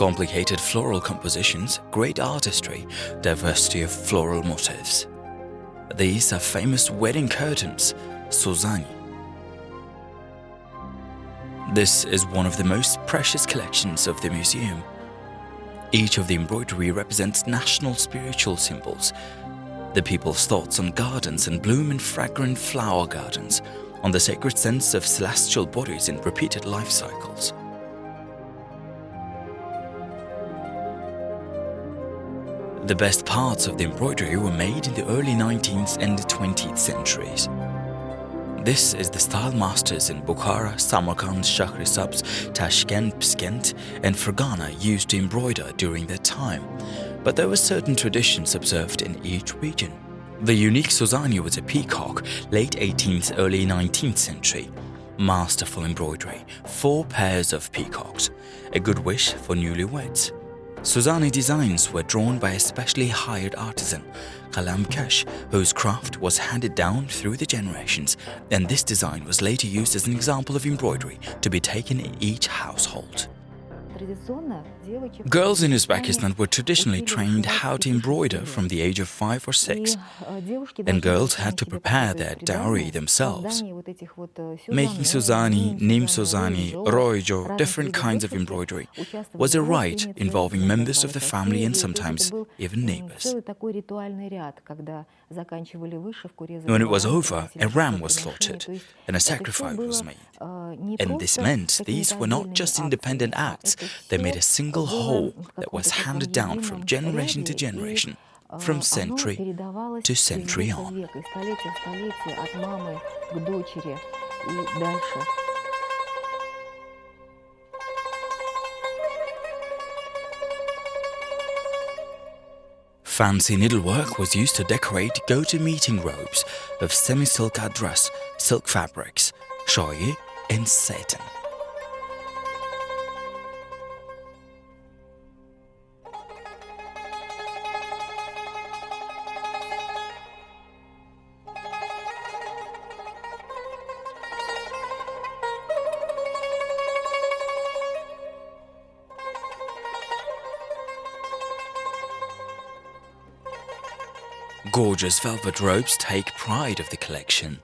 Complicated floral compositions, great artistry, diversity of floral motifs. These are famous wedding curtains, Suzani. This is one of the most precious collections of the museum. Each of the embroidery represents national spiritual symbols, the people's thoughts on gardens and bloom in fragrant flower gardens, on the sacred sense of celestial bodies in repeated life cycles. The best parts of the embroidery were made in the early 19th and 20th centuries. This is the style masters in Bukhara, Samarkand, Shahrisabz, Tashkent, Pskent and Fergana used to embroider during that time, but there were certain traditions observed in each region. The unique Suzani was a peacock, late 18th, early 19th century. Masterful embroidery, 4 pairs of peacocks, a good wish for newlyweds. Suzani designs were drawn by a specially hired artisan, Kalamkesh, whose craft was handed down through the generations, and this design was later used as an example of embroidery to be taken in each household. Girls in Uzbekistan were traditionally trained how to embroider from the age of 5 or 6, and girls had to prepare their dowry themselves. Making Suzani, Nim Suzani, Roijo, different kinds of embroidery, was a rite involving members of the family and sometimes even neighbors. When it was over, a ram was slaughtered and a sacrifice was made. And this meant these were not just independent acts, they made a single whole that was handed down from generation to generation, from century to century on. Fancy needlework was used to decorate go-to-meeting robes of semi-silk adras, silk fabrics, shoyi and satin. Gorgeous velvet robes take pride of the collection.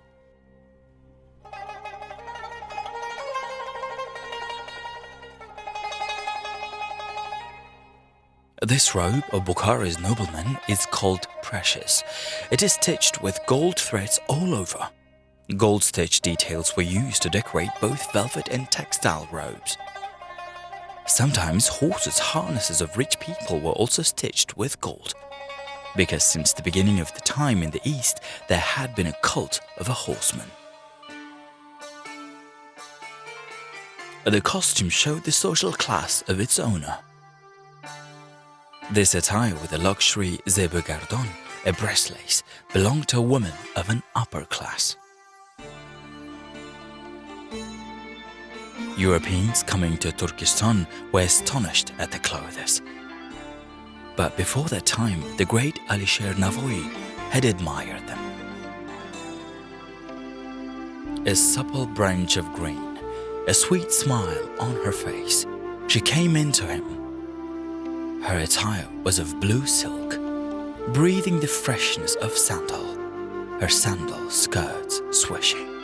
This robe of Bukhara's nobleman is called precious. It is stitched with gold threads all over. Gold stitch details were used to decorate both velvet and textile robes. Sometimes horses' harnesses of rich people were also stitched with gold, because since the beginning of the time in the East, there had been a cult of a horseman. The costume showed the social class of its owner. This attire with a luxury zebe gardon, a breast lace, belonged to a woman of an upper class. Europeans coming to Turkestan were astonished at the clothes. But before that time, the great Alisher Navoy had admired them. A supple branch of green, a sweet smile on her face, she came into him. Her attire was of blue silk, breathing the freshness of sandal, her sandal skirts swishing.